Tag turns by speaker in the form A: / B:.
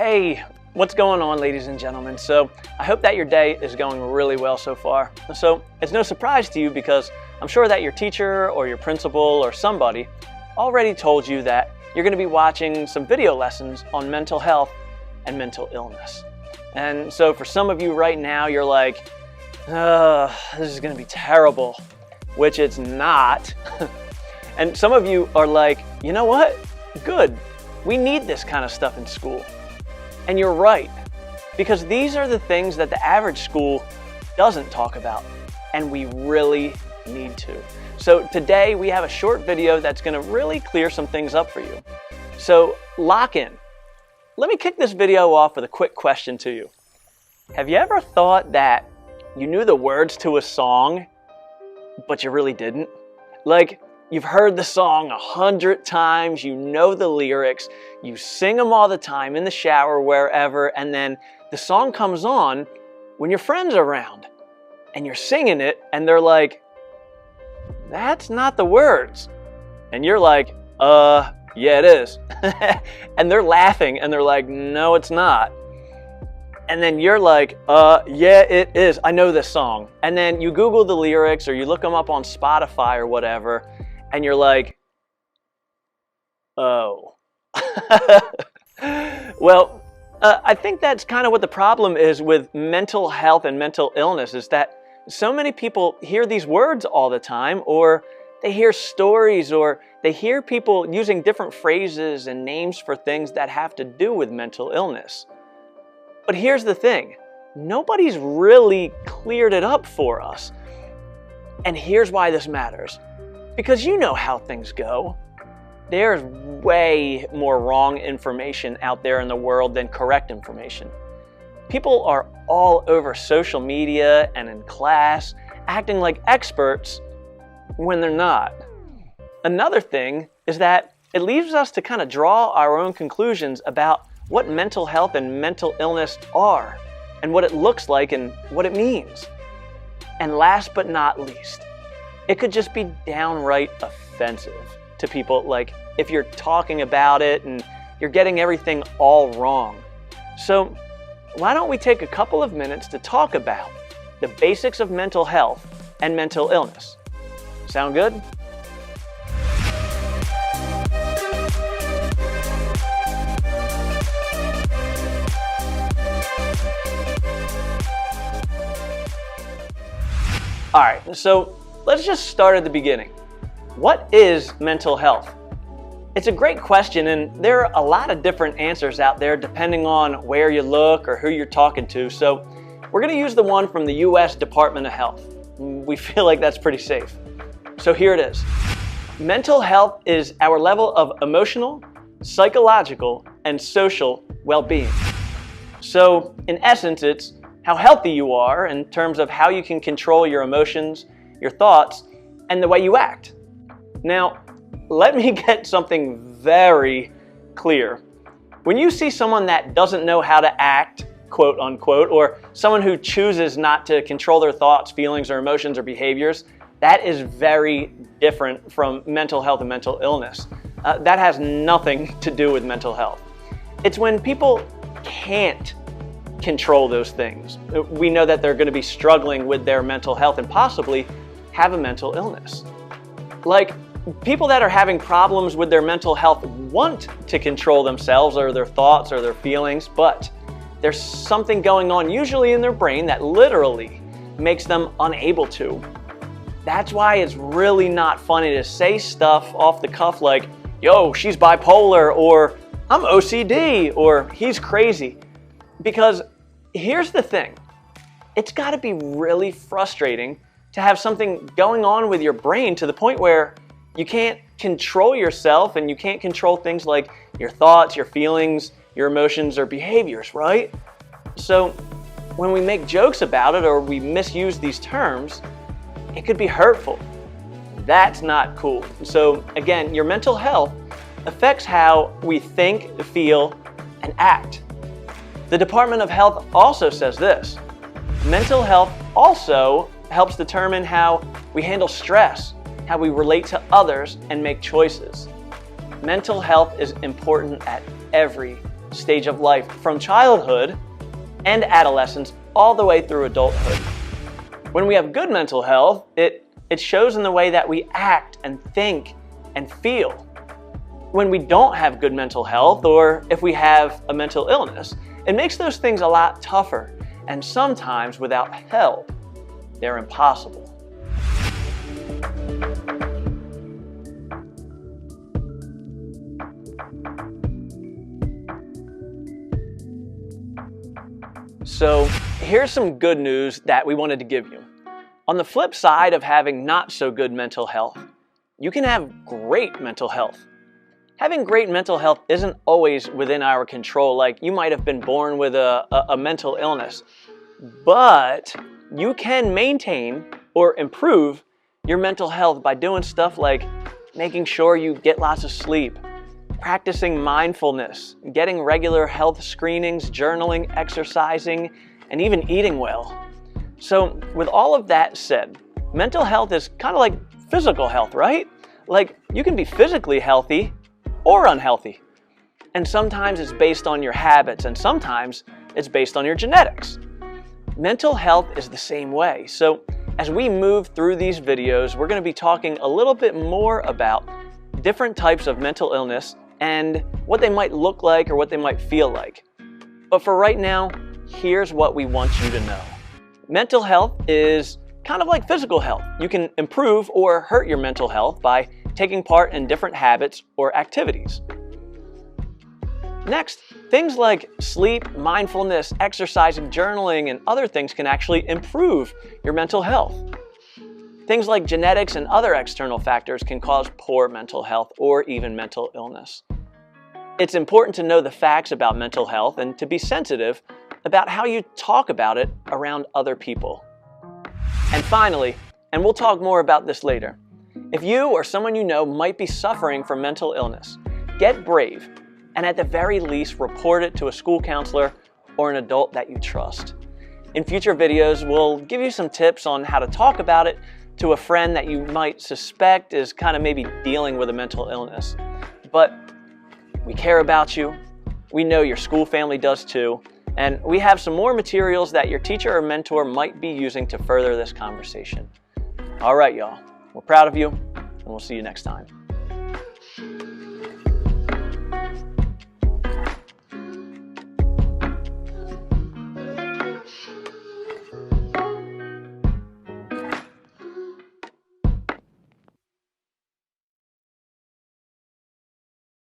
A: Hey, what's going on, ladies and gentlemen? So I hope that your day is going really well so far. So it's no surprise to you because I'm sure that your teacher or your principal or somebody already told you that you're going to be watching some video lessons on mental health and mental illness. And so for some of you right now, you're like, this is going to be terrible, which it's not. And some of you are like, you know what? Good. We need this kind of stuff in school. And you're right, because these are the things that the average school doesn't talk about, and we really need to. So today we have a short video that's going to really clear some things up for you. So lock in. Let me kick this video off with a quick question to you. Have you ever thought that you knew the words to a song, but you really didn't? Like, you've heard the song 100 times, you know the lyrics, you sing them all the time in the shower, wherever, and then the song comes on when your friends are around and you're singing it and they're like, that's not the words. And you're like, yeah, it is. And they're laughing and they're like, no, it's not. And then you're like, yeah, it is. I know this song. And then you Google the lyrics or you look them up on Spotify or whatever, and you're like, oh. Well, I think that's kind of what the problem is with mental health and mental illness, is that so many people hear these words all the time, or they hear stories, or they hear people using different phrases and names for things that have to do with mental illness. But here's the thing, nobody's really cleared it up for us. And here's why this matters. Because you know how things go. There's way more wrong information out there in the world than correct information. People are all over social media and in class acting like experts when they're not. Another thing is that it leaves us to kind of draw our own conclusions about what mental health and mental illness are, and what it looks like and what it means. And last but not least, it could just be downright offensive to people, like if you're talking about it and you're getting everything all wrong. So why don't we take a couple of minutes to talk about the basics of mental health and mental illness? Sound good? All right, so let's just start at the beginning. What is mental health? It's a great question, and there are a lot of different answers out there depending on where you look or who you're talking to. So we're going to use the one from the U.S. Department of Health. We feel like that's pretty safe. So here it is. Mental health is our level of emotional, psychological, and social well-being. So in essence, it's how healthy you are in terms of how you can control your emotions, your thoughts, and the way you act. Now, let me get something very clear. When you see someone that doesn't know how to act, quote unquote, or someone who chooses not to control their thoughts, feelings, or emotions or behaviors, that is very different from mental health and mental illness. That has nothing to do with mental health. It's when people can't control those things. We know that they're going to be struggling with their mental health and possibly have a mental illness. Like, people that are having problems with their mental health want to control themselves or their thoughts or their feelings, but there's something going on usually in their brain that literally makes them unable to. That's why it's really not funny to say stuff off the cuff like, yo, she's bipolar, or I'm OCD, or he's crazy. Because here's the thing, it's got to be really frustrating to have something going on with your brain to the point where you can't control yourself and you can't control things like your thoughts, your feelings, your emotions, or behaviors, right? So when we make jokes about it or we misuse these terms, it could be hurtful. That's not cool. So again, your mental health affects how we think, feel, and act. The Department of Health also says this: mental health also helps determine how we handle stress, how we relate to others, and make choices. Mental health is important at every stage of life, from childhood and adolescence all the way through adulthood. When we have good mental health, it shows in the way that we act and think and feel. When we don't have good mental health, or if we have a mental illness, it makes those things a lot tougher, and sometimes without help, they're impossible. So here's some good news that we wanted to give you. On the flip side of having not so good mental health, you can have great mental health. Having great mental health isn't always within our control, like you might have been born with a mental illness, but you can maintain or improve your mental health by doing stuff like making sure you get lots of sleep, practicing mindfulness, getting regular health screenings, journaling, exercising, and even eating well. So with all of that said, mental health is kind of like physical health, right? Like you can be physically healthy or unhealthy. And sometimes it's based on your habits, and sometimes it's based on your genetics. Mental health is the same way. So as we move through these videos, we're going to be talking a little bit more about different types of mental illness and what they might look like or what they might feel like. But for right now, here's what we want you to know. Mental health is kind of like physical health. You can improve or hurt your mental health by taking part in different habits or activities. Next, things like sleep, mindfulness, exercising, journaling, and other things can actually improve your mental health. Things like genetics and other external factors can cause poor mental health or even mental illness. It's important to know the facts about mental health and to be sensitive about how you talk about it around other people. And finally, and we'll talk more about this later, if you or someone you know might be suffering from mental illness, get brave and at the very least report it to a school counselor or an adult that you trust. In future videos, we'll give you some tips on how to talk about it to a friend that you might suspect is kind of maybe dealing with a mental illness. But we care about you. We know your school family does too. And we have some more materials that your teacher or mentor might be using to further this conversation. All right, y'all. We're proud of you, and we'll see you next time.